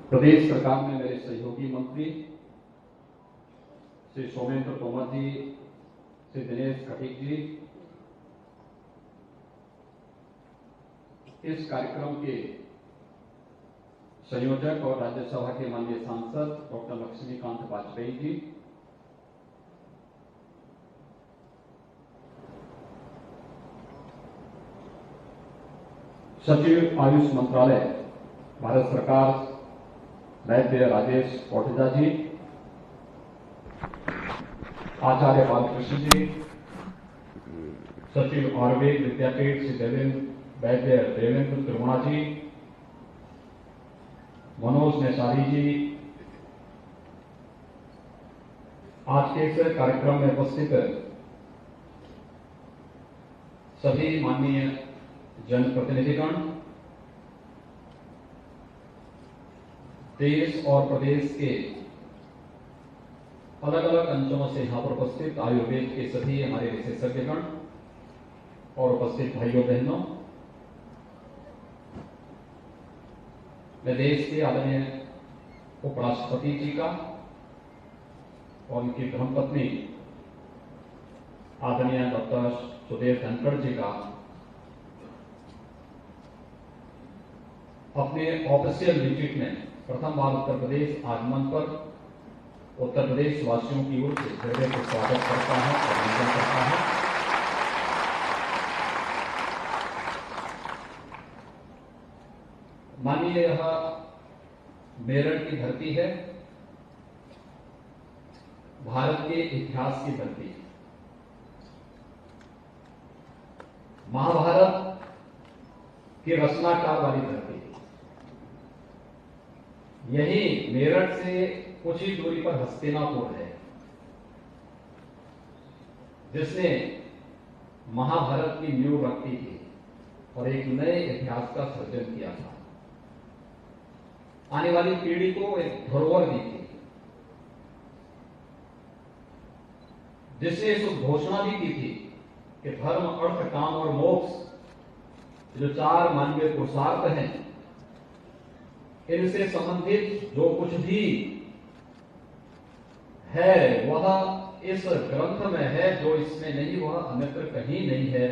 प्रदेश सरकार में मेरे सहयोगी मंत्री श्री सोमेंद्र तोमर जी, श्री दिनेश खटीक जी, इस कार्यक्रम के संयोजक और राज्यसभा के माननीय सांसद डॉक्टर लक्ष्मीकांत वाजपेयी जी, सचिव आयुष मंत्रालय भारत सरकार वैद्य राजेश कोटेचा जी, आचार्य बालकृष्ण जी, सचिव आयुर्वेद विद्यापीठ श्री वैद्य देवेंद्र त्रिगुणा जी, मनोज नेसारी जी, आज के इस कार्यक्रम में उपस्थित सभी माननीय जनप्रतिनिधिगण, देश और प्रदेश के अलग अलग अंचलों से यहां पर उपस्थित आयुर्वेद के सभी हमारे विशेषज्ञगण और उपस्थित भाइयों बहनों, मैं देश के आदरणीय उपराष्ट्रपति जी का और उनकी धर्मपत्नी आदरणीय डॉक्टर सुदेव धनखड़ जी का अपने ऑफिशियल विजिट में प्रथम बार उत्तर प्रदेश आगमन पर उत्तर प्रदेश वासियों की ओर से हृदय से स्वागत करता है और अभिनंदन करता है। मानिए यह मेरठ की धरती है, भारत के इतिहास की धरती, महाभारत के रचनाकार वाली धरती। यही मेरठ से कुछ ही दूरी पर हस्तिनापुर है, जिसने महाभारत की नींव रखी थी और एक नए इतिहास का सृजन किया था। आने वाली पीढ़ी को एक धरोहर दी थी, जिसने इस घोषणा भी की थी कि धर्म, अर्थ, काम और मोक्ष जो चार मानवीय पुरुषार्थ हैं, इनसे संबंधित जो कुछ भी है वह इस ग्रंथ में है, जो इसमें नहीं वह अन्यत्र कहीं नहीं है,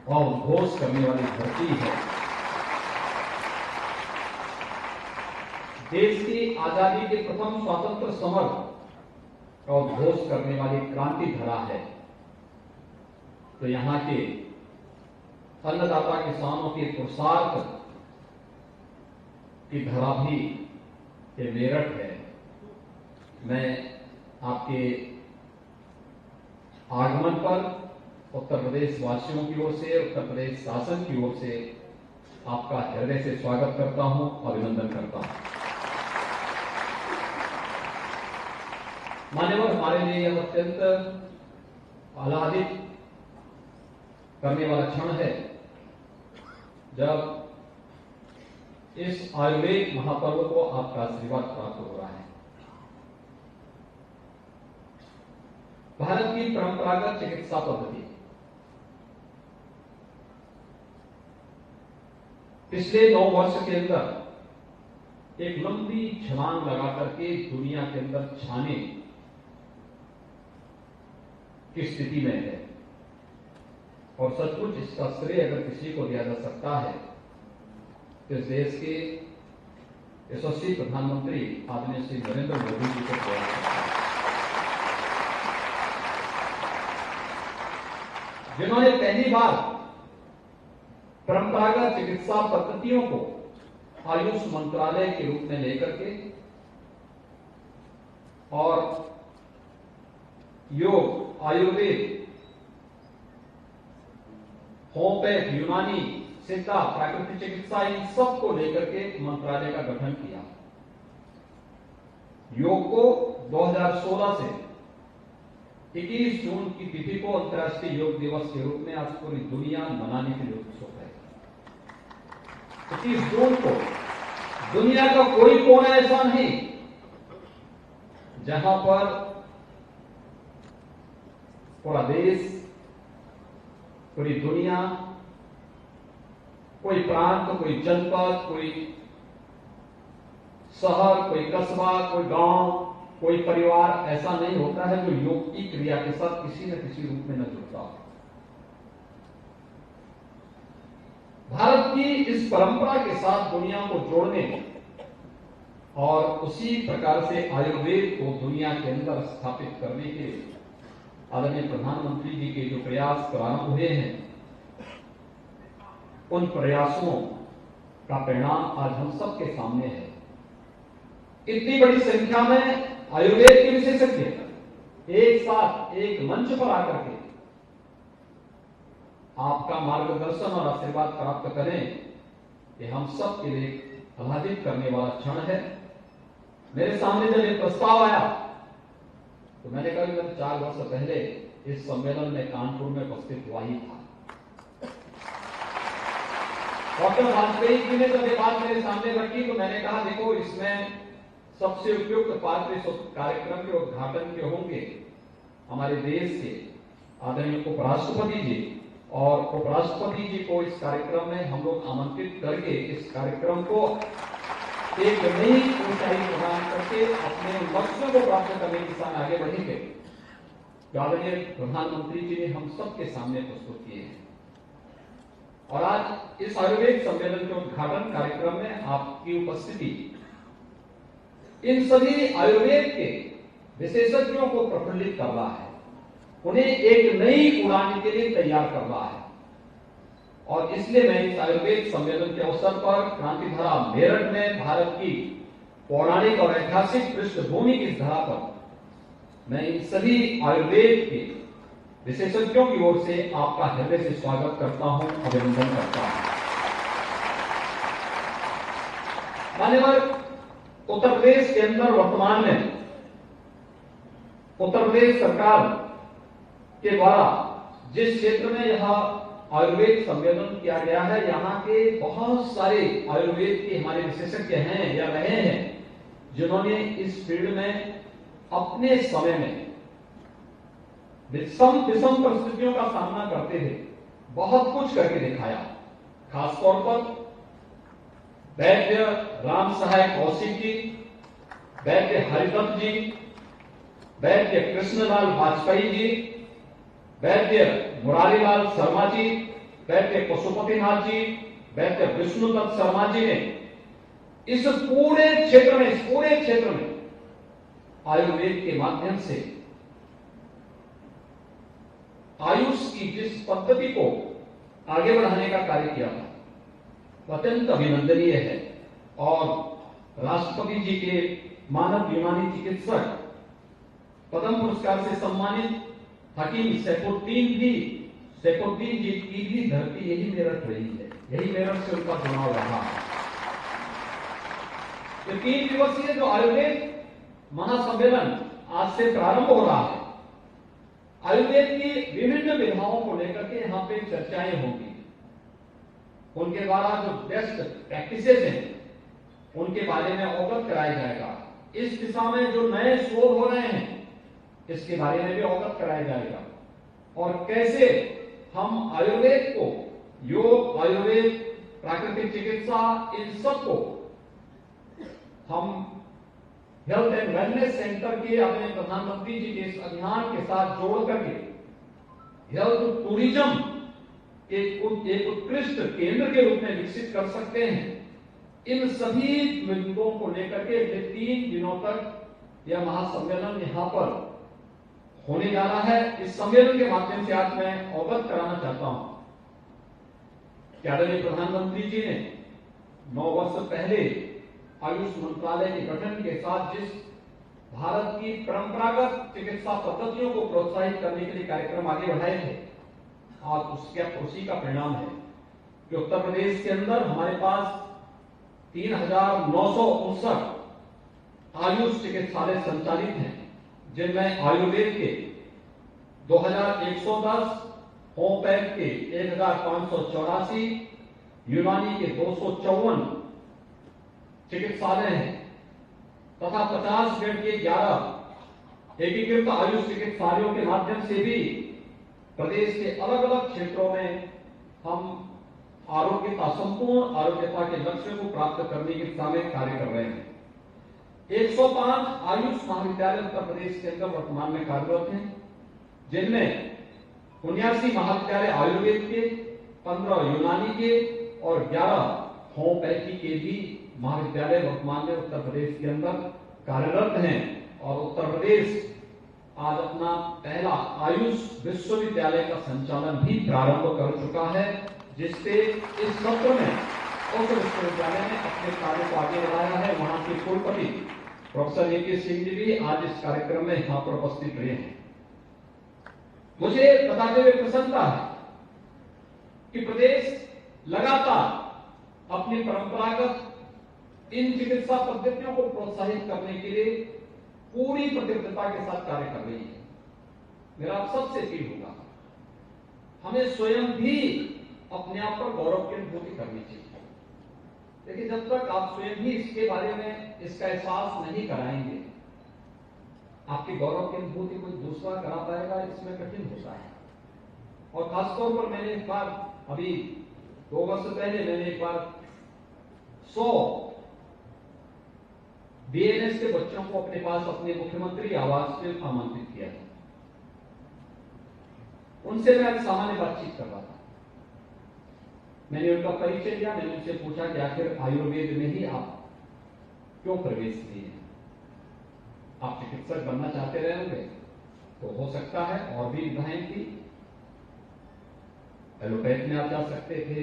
और उद्घोष करने वाली धरती है। देश की आजादी के प्रथम स्वतंत्र समर का उद्घोष करने वाली क्रांति धरा है। तो यहां के अन्नदाता किसानों के पुरुषार्थ की धरा भी ये मेरठ है। मैं आपके आगमन पर उत्तर प्रदेश वासियों की ओर से, उत्तर प्रदेश शासन की ओर से आपका हृदय से स्वागत करता हूं, अभिनंदन करता हूं। मान्यवर, हमारे लिए यह अत्यंत आह्लादित करने वाला क्षण है जब इस आयुर्वेद महापर्व को आपका आशीर्वाद प्राप्त हो रहा है। भारत की परंपरागत चिकित्सा पद्धति पिछले 9 वर्ष के अंदर एक लंबी छलांग लगा करके दुनिया के अंदर छाने की स्थिति में है, और सचमुच इसका श्रेय अगर किसी को दिया जा सकता है तो इस देश के यशस्वी प्रधानमंत्री आदरणीय श्री नरेंद्र मोदी जी को दिया जा सकता है, जिन्होंने पहली बार परंपरागत चिकित्सा पद्धतियों को आयुष मंत्रालय के रूप में लेकर के और योग, आयुर्वेद, होम्योपैथ, यूनानी, सिद्धा, प्राकृतिक चिकित्सा, इन सब को लेकर के मंत्रालय का गठन किया। योग को 2016 से 21 जून की तिथि को अंतर्राष्ट्रीय योग दिवस के रूप में आज पूरी दुनिया मनाने के लिए उत्सुक है। 21 जून को दुनिया का कोई कोना ऐसा नहीं जहां पर पूरा देश, पूरी दुनिया, कोई प्रांत, कोई जनपद, कोई शहर, कोई कस्बा, कोई गांव, कोई परिवार ऐसा नहीं होता है जो योग की क्रिया के साथ किसी न किसी रूप में न जुड़ता हो। भारत की इस परंपरा के साथ दुनिया को जोड़ने और उसी प्रकार से आयुर्वेद को दुनिया के अंदर स्थापित करने के आदरणीय प्रधानमंत्री जी के जो प्रयास प्रारंभ हुए हैं, उन प्रयासों का परिणाम आज हम सबके सामने है। इतनी बड़ी संख्या में आयुर्वेद के विशेषज्ञ एक साथ एक मंच पर आकर के आपका मार्गदर्शन और आशीर्वाद प्राप्त करें, कि हम सब के लिए आह्लादित करने वाला क्षण है। मेरे सामने जब ये प्रस्ताव आया तो मैंने कहा कि मैं 4 वर्ष पहले इस सम्मेलन में कानपुर में उपस्थित हुआ ही था। डॉक्टर वाजपेयी जी ने जब ये बात मेरे सामने रखी तो मैंने कहा, देखो, इसमें सबसे उपयुक्त पात्र इस कार्यक्रम के उद्घाटन के होंगे हमारे देश के आदरणीय उपराष्ट्रपति जी, और उपराष्ट्रपति जी को इस कार्यक्रम में हम लोग आमंत्रित करके इस कार्यक्रम को एक नई ऊंचाई प्रदान करके अपने लक्ष्यों को प्राप्त करने की दिशा में आगे बढ़ेंगे, जो आदरणीय प्रधानमंत्री जी ने हम सबके सामने प्रस्तुत किए हैं। और आज इस आयुर्वेद सम्मेलन के उद्घाटन कार्यक्रम में आपकी उपस्थिति इन सभी आयुर्वेद के विशेषज्ञों को प्रफुल्लित कर रहा है, उन्हें एक नई उड़ान के लिए तैयार कर रहा है। और इसलिए मैं इस आयुर्वेद सम्मेलन के अवसर पर क्रांतिधारा मेरठ में भारत की पौराणिक और ऐतिहासिक पृष्ठभूमि की धरा पर मैं इन सभी आयुर्वेद के विशेषज्ञों की ओर से आपका हृदय से स्वागत करता हूं, अभिनंदन करता हूं। मान्यवर, उत्तर प्रदेश के अंदर वर्तमान में उत्तर प्रदेश सरकार के द्वारा जिस क्षेत्र में यह आयुर्वेद सम्मेलन किया गया है, यहाँ के बहुत सारे आयुर्वेद के हमारे विशेषज्ञ हैं या रहे हैं, जिन्होंने इस फील्ड में अपने समय में विषम परिस्थितियों का सामना करते हुए बहुत कुछ करके दिखाया। खासतौर पर वैद्य राम सहाय कौशिक जी, वैद्य हरिदत्त जी, वैद्य कृष्णलाल वाजपेयी जी, वैद्य मुरारीलाल शर्मा जी, वैद्य पशुपतिनाथ जी, वैद्य विष्णुदत्त शर्मा जी ने इस पूरे क्षेत्र में आयुर्वेद के माध्यम से आयुष की जिस पद्धति को आगे बढ़ाने का कार्य किया था, अत्यंत अभिनंदनीय है। और राष्ट्रपति जी के मानव यूनानी चिकित्सक पद्म पुरस्कार से सम्मानित हकीम सैफुद्दीन जी की भी धरती यही मेरठ रही है, यही मेरठ से उनका चुनाव रहा है। 3 दिवसीय जो आयुर्वेद महासम्मेलन आज से प्रारंभ हो रहा है, आयुर्वेद की विभिन्न विधाओं को लेकर के यहाँ पे चर्चाएं होंगी। उनके द्वारा जो बेस्ट प्रैक्टिसेस हैं उनके बारे में अवगत कराया जाएगा। इस दिशा में जो नए शोध हो रहे हैं इसके बारे में भी अवगत कराया जाएगा, और कैसे हम आयुर्वेद को, योग, आयुर्वेद, प्राकृतिक चिकित्सा, इन सब को हम हेल्थ एंड वेलनेस सेंटर के अपने प्रधानमंत्री जी के इस अभियान के साथ जोड़ करके हेल्थ टूरिज्म एक उत्कृष्ट केंद्र के रूप में विकसित कर सकते हैं। इन सभी मुद्दों को लेकर के 3 दिनों तक यह महासम्मेलन यहाँ पर होने जा रहा है। इस सम्मेलन के माध्यम से आज मैं अवगत कराना चाहता हूं कि आदरणीय प्रधानमंत्री जी ने 9 वर्ष पहले आयुष मंत्रालय के गठन के साथ जिस भारत की परंपरागत चिकित्सा पद्धतियों को प्रोत्साहित करने के लिए कार्यक्रम आगे बढ़ाए थे, आज उसी का परिणाम है कि उत्तर प्रदेश के अंदर हमारे पास 3,959 आयुष चिकित्सालय संचालित हैं, जिनमें आयुर्वेद के 2,110, होम्योपैथ के 1,584, यूनानी के 254 चिकित्सालय हैं तथा 50 बेड के 11 एकीकृत आयुष चिकित्सालयों के माध्यम से भी प्रदेश के अलग अलग क्षेत्रों में हम संपूर्ण आरोग्यता के लक्ष्य को प्राप्त करने की दिशा में कार्य कर रहे हैं। 105 आयुष महाविद्यालय उत्तर प्रदेश के अंदर वर्तमान में कार्यरत हैं, जिनमें 79 महाविद्यालय आयुर्वेद के, 15 यूनानी के और 11 होम्योपैथी के भी महाविद्यालय वर्तमान में उत्तर प्रदेश के अंदर कार्यरत हैं। और उत्तर प्रदेश आज अपना पहला आयुष विश्वविद्यालय का संचालन भी प्रारंभ कर चुका है, जिससे इस सत्र में उस विश्वविद्यालय ने अपने कार्य को आगे बढ़ाया है। वहां के कुलपति प्रोफेसर ए.के. सिंह जी भी आज इस कार्यक्रम में यहां पर उपस्थित रहे हैं। मुझे बताते हुए प्रसन्नता है कि प्रदेश लगातार अपनी परंपरागत इन चिकित्सा पद्धतियों को प्रोत्साहित करने के लिए पूरी प्रतिबद्धता के साथ कार्य कर रही है। मेरा आप सबसे अपील होगा, हमें स्वयं भी अपने आप पर गौरव की अनुभूति करनी चाहिए। लेकिन जब तक आप स्वयं भी इसके बारे में इसका एहसास नहीं कराएंगे, आपकी गौरव की अनुभूति कोई दूसरा करा पाएगा, इसमें कठिन होता है। और खासतौर पर मैंने एक बार अभी 2 वर्ष पहले मैंने एक बार 100 बीएनएस के बच्चों को अपने पास अपने मुख्यमंत्री आवास में आमंत्रित किया था। उनसे मैं सामान्य बातचीत कर रहा था। मैंने उनका परिचय दिया, मैंने उनसे पूछा कि आखिर आयुर्वेद में ही आप क्यों प्रवेश लिए हैं? आप चिकित्सक बनना चाहते रहे होंगे तो हो सकता है और भी विधाएं थी, एलोपैथ में आप जा सकते थे,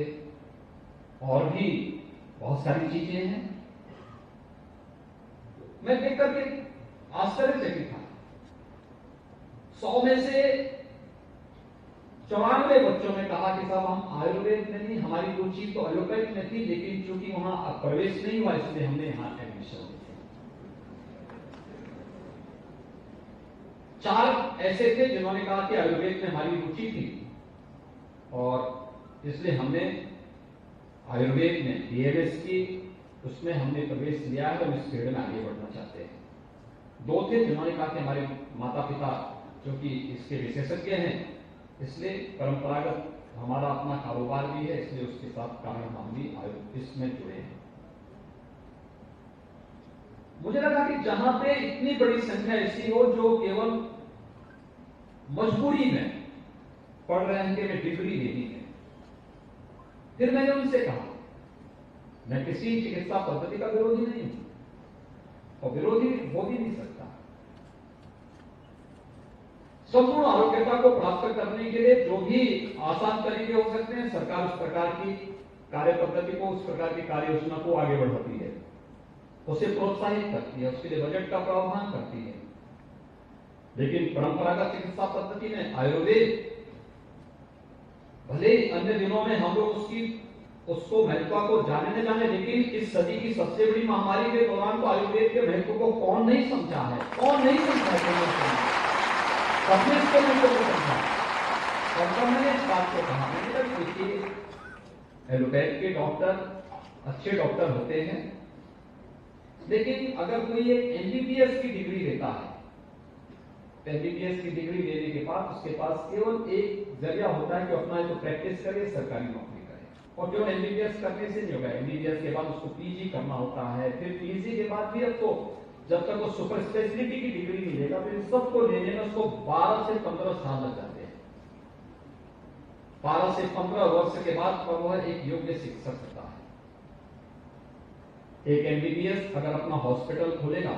और भी बहुत सारी चीजें हैं। मैं देख करके आश्चर्यचकित था। 100 में से 94 बच्चों ने कहा कि साहब हम आयुर्वेद में नहीं, हमारी रुचि तो एलोपैथ में थी, लेकिन चूंकि वहां प्रवेश नहीं हुआ इसलिए हमने यहां एडमिशन लिया। 4 ऐसे थे जिन्होंने कहा कि आयुर्वेद में हमारी रुचि थी और इसलिए हमने आयुर्वेद में बीएमएस की, उसमें हमने प्रवेश लिया है और इस फील्ड में आगे बढ़ना चाहते हैं। 2 थे जिन्होंने कहा कि हमारे माता पिता जो कि इसके विशेषज्ञ हैं, इसलिए परंपरागत हमारा अपना कारोबार भी है, इसलिए उसके साथ कारण हम भी इसमें जुड़े हैं। मुझे लगा कि जहां पे इतनी बड़ी संख्या ऐसी हो जो केवल मजबूरी में पढ़ रहे हैं कि हमें डिग्री लेनी है, फिर मैंने उनसे कहा मैं किसी चिकित्सा पद्धति का विरोधी नहीं हूं और विरोधी हो भी नहीं सकता। संपूर्ण आरोग्यता को प्राप्त करने के लिए जो भी आसान तरीके हो सकते हैं, सरकार उस प्रकार की कार्य पद्धति को, उस प्रकार की कार्य योजना को आगे बढ़ाती है, उसे प्रोत्साहित करती है, उसके लिए बजट का प्रावधान करती है। लेकिन परंपरागत चिकित्सा पद्धति में आयुर्वेद, भले अन्य दिनों में हम लोग उसको महत्व को जाने न जाने, लेकिन इस सदी की सबसे बड़ी महामारी के दौरान तो आयुर्वेद के महत्व को कौन नहीं समझा है? कौन नहीं समझा है? सबने इसको महत्व को समझा। और तब मैंने इस बात को कहा, मैंने कहा देखिए एलोपैथ के डॉक्टर अच्छे डॉक्टर होते हैं, लेकिन अगर कोई एक एमबीबीएस की डिग्री लेता है, एमबीबीएस की डिग्री लेने के बाद उसके पास केवल एक जरिया होता है कि अपना जो प्रैक्टिस करे, सरकारी नौकरी करे। और केवल एमबीबीएस करने से नहीं होगा, एमबीबीएस के बाद उसको पीजी करना होता है, फिर पीजी के बाद भी अब तो जब तक वो सुपर स्पेशलिटी की डिग्री नहीं लेगा, फिर सबको लेने में उसको 12 से 15 साल लग जाते हैं। 12 से 15 वर्ष के बाद पर वह एक योग्य शिक्षक होता है। एक एमबीबीएस अगर अपना हॉस्पिटल खोलेगा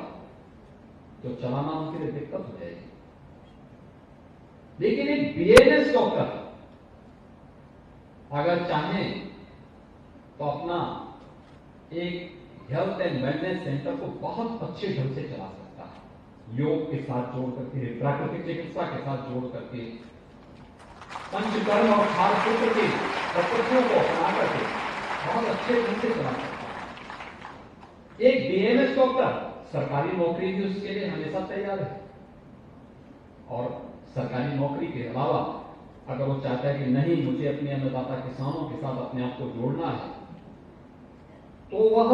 तो चलाना उनके लिए दिक्कत हो जाएगी, लेकिन एक बीएमएस डॉक्टर अगर चाहें तो अपना एक हेल्थ एंड वेलनेस सेंटर को बहुत अच्छे ढंग से चला सकता है, योग के साथ जोड़ करके, प्राकृतिक चिकित्सा के साथ जोड़ करके, पंचकर्म और खाद्य की पद्धतियों को अपना करके बहुत अच्छे ढंग से चला सकता है। एक बीएमएस डॉक्टर सरकारी नौकरी भी उसके लिए हमेशा तैयार है, और सरकारी नौकरी के अलावा अगर वो चाहता है कि नहीं मुझे अपने अन्नदाता किसानों के साथ अपने आप को जोड़ना है, तो वह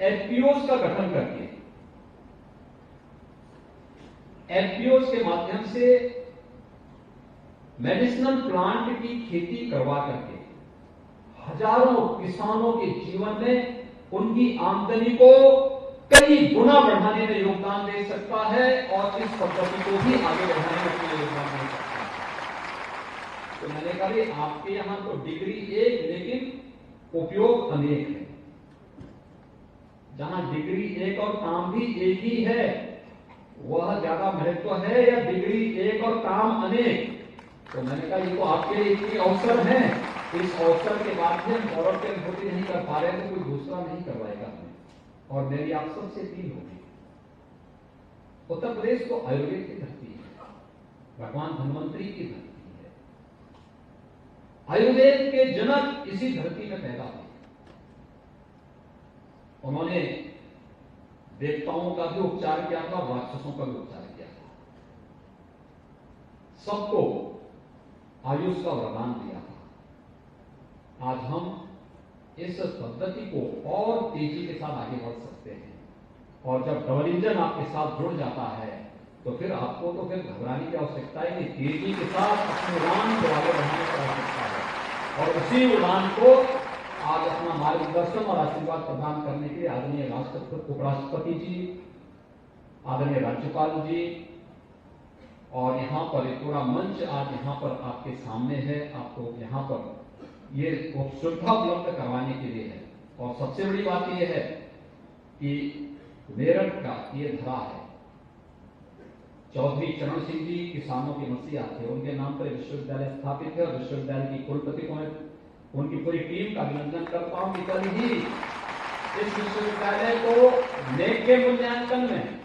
एफपीओस का गठन करके, एफपीओस के माध्यम से मेडिसिनल प्लांट की खेती करवा करके हजारों किसानों के जीवन में उनकी आमदनी को कई गुना बढ़ाने में योगदान दे सकता है और इस पद्धति को भी आगे बढ़ाने में अपना योगदान दे सकता है। तो मैंने कहा भी आपके यहां तो डिग्री एक लेकिन उपयोग अनेक है। जहां डिग्री एक और काम भी एक ही है, वह ज्यादा महत्व है या डिग्री एक और काम अनेक? तो मैंने कहा ये तो आपके लिए इतने अवसर हैं, इस अवसर के बाद भी हम गौरव की अनुभूति नहीं कर पा रहे तो कोई दूसरा नहीं करवाएगा हमें। और मेरी आप सबसे अपील होगी, उत्तर प्रदेश तो आयुर्वेद की धरती है, भगवान धन्वंतरी की धरती है। आयुर्वेद के जनक इसी धरती में पैदा हुए। उन्होंने देवताओं का भी उपचार किया था, राक्षसों का भी उपचार किया था, सबको आयुष का वरदान दिया था। आज हम इस पद्धति को और तेजी के साथ आगे बढ़ सकते हैं। और जब डबल इंजन आपके साथ जुड़ जाता है तो फिर आपको तो फिर घबराने की आवश्यकता ही नहीं, तेजी के साथ अपने उड़ान को आगे बढ़ाने की आवश्यकता है। और उसी उड़ान को आज अपना मार्गदर्शन और आशीर्वाद प्रदान करने के लिए आदरणीय राष्ट्रपति, उपराष्ट्रपति जी, आदरणीय राज्यपाल जी और यहाँ पर एक पूरा मंच आज यहाँ पर आपके सामने है, आपको यहाँ पर ये सुविधा उपलब्ध करवाने के लिए है। और सबसे बड़ी बात यह है कि मेरठ का ये धरा है, चौधरी चरण सिंह जी किसानों के मसीहा थे, उनके नाम पर विश्वविद्यालय स्थापित है और विश्वविद्यालय की कुलपति को उनकी पूरी टीम का अभिनंदन करता हूं कि कल ही इस विश्वविद्यालय को नेक के मूल्यांकन में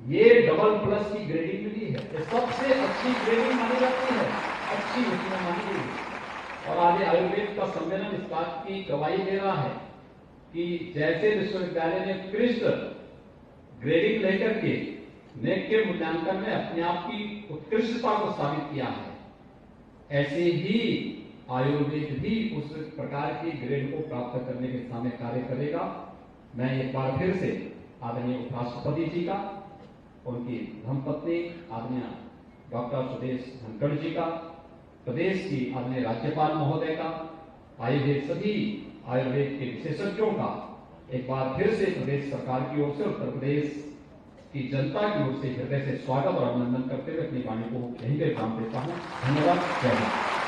ये डबल+ की ग्रेडिंग मिली है। ये सबसे अच्छी ग्रेडिंग मानी जाती है, अच्छी उसमें मानी गई है। और आज आयुर्वेद का सम्मेलन इस बात की गवाही दे रहा है कि जैसे विश्वविद्यालय ने उत्कृष्ट ग्रेडिंग लेकर के नेक के मूल्यांकन में अपने आप की उत्कृष्टता को साबित किया है, ऐसे ही आयुर्वेद भी उस प्रकार की ग्रेड को प्राप्त करने के दिशा में कार्य करेगा। मैं एक बार फिर से आदरणीय उपराष्ट्रपति जी का, उनकी धर्मपत्नी आदरणीय डॉक्टर सुदेश धनखड़ जी का, प्रदेश की आदरणीय राज्यपाल महोदय का, आयुर्वेद सभी आयुर्वेद के विशेषज्ञों का एक बार फिर से प्रदेश सरकार की ओर से, उत्तर प्रदेश की जनता की ओर से हृदय से स्वागत और अभिनंदन करते हुए अपनी वाणी को यहीं पे विराम देता हूं। धन्यवाद। जय हिंद।